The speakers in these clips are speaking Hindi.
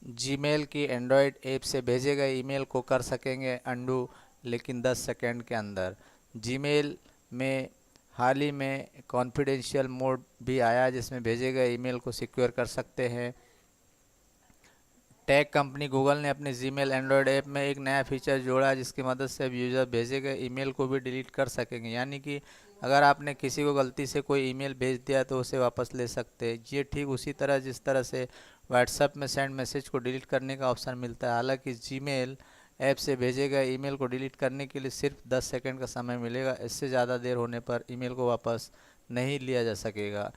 जीमेल की एंड्रॉयड ऐप से भेजे गए ईमेल को कर सकेंगे अंडू, लेकिन 10 सेकंड के अंदर। जीमेल में हाल ही में कॉन्फिडेंशियल मोड भी आया, जिसमें भेजे गए ईमेल को सिक्योर कर सकते हैं। टेक कंपनी गूगल ने अपने जीमेल एंड्रॉयड ऐप में एक नया फीचर जोड़ा, जिसकी मदद से अब यूज़र भेजे गए ईमेल को भी डिलीट कर सकेंगे। यानी कि अगर आपने किसी को गलती से कोई ईमेल भेज दिया तो उसे वापस ले सकते हैं। ये ठीक उसी तरह जिस तरह से व्हाट्सएप में सेंड मैसेज को डिलीट करने का ऑप्शन मिलता है। हालांकि जीमेल ऐप से भेजे गए ईमेल को डिलीट करने के लिए सिर्फ 10 सेकंड का समय मिलेगा। इससे ज़्यादा देर होने पर ईमेल को वापस नहीं लिया जा सकेगा।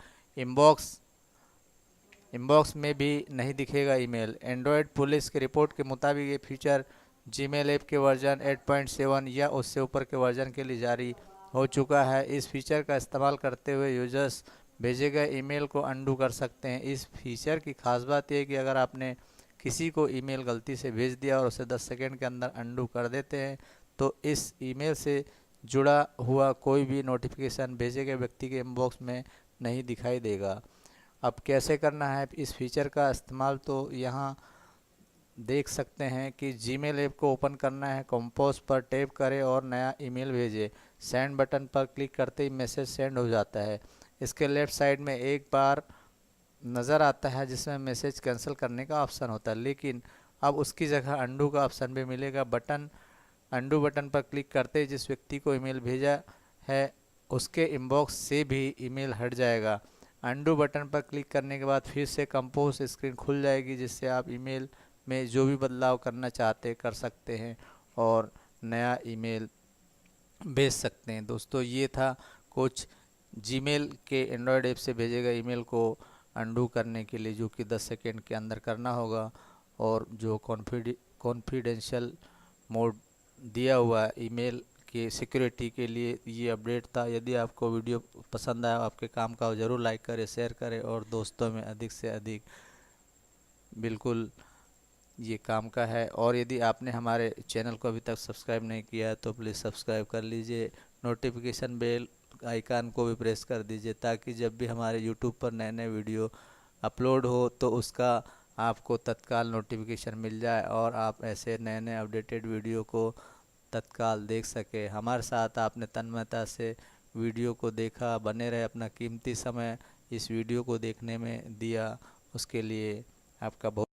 इनबॉक्स में भी नहीं दिखेगा ईमेल। एंड्रॉयड पुलिस की रिपोर्ट के मुताबिक ये फीचर जीमेल ऐप के वर्जन 8.7 या उससे ऊपर के वर्जन के लिए जारी हो चुका है। इस फीचर का इस्तेमाल करते हुए यूजर्स भेजे गए ईमेल को अंडू कर सकते हैं। इस फीचर की खास बात यह है कि अगर आपने किसी को ईमेल गलती से भेज दिया और उसे 10 सेकंड के अंदर अंडू कर देते हैं तो इस ईमेल से जुड़ा हुआ कोई भी नोटिफिकेशन भेजे गए व्यक्ति के इनबॉक्स में नहीं दिखाई देगा। अब कैसे करना है इस फीचर का इस्तेमाल, तो यहाँ देख सकते हैं कि जीमेल ऐप को ओपन करना है, कंपोज पर टैप करें और नया ईमेल भेजें। सेंड बटन पर क्लिक करते ही मैसेज सेंड हो जाता है। इसके लेफ़्ट साइड में एक बार नज़र आता है जिसमें मैसेज कैंसिल करने का ऑप्शन होता है, लेकिन अब उसकी जगह अंडू का ऑप्शन भी मिलेगा। अंडू बटन पर क्लिक करते ही जिस व्यक्ति को ईमेल भेजा है उसके इनबॉक्स से भी ईमेल हट जाएगा। अंडू बटन पर क्लिक करने के बाद फिर से कंपोज स्क्रीन खुल जाएगी, जिससे आप ईमेल में जो भी बदलाव करना चाहते कर सकते हैं और नया ईमेल भेज सकते हैं। दोस्तों, ये था कुछ जीमेल के एंड्रॉयड ऐप से भेजे गए ईमेल को अंडू करने के लिए, जो कि 10 सेकेंड के अंदर करना होगा, और जो कॉन्फिडेंशियल मोड दिया हुआ है ईमेल की सिक्योरिटी के लिए, ये अपडेट था। यदि आपको वीडियो पसंद आया, आपके काम का, ज़रूर लाइक करें, शेयर करें और दोस्तों में अधिक से अधिक, बिल्कुल ये काम का है। और यदि आपने हमारे चैनल को अभी तक सब्सक्राइब नहीं किया है तो प्लीज़ सब्सक्राइब कर लीजिए। नोटिफिकेशन बेल आइकन को भी प्रेस कर दीजिए, ताकि जब भी हमारे यूट्यूब पर नए नए वीडियो अपलोड हो तो उसका आपको तत्काल नोटिफिकेशन मिल जाए और आप ऐसे नए नए अपडेटेड वीडियो को तत्काल देख सके। हमारे साथ आपने तन्मयता से वीडियो को देखा, बने रहे, अपना कीमती समय इस वीडियो को देखने में दिया, उसके लिए आपका बहुत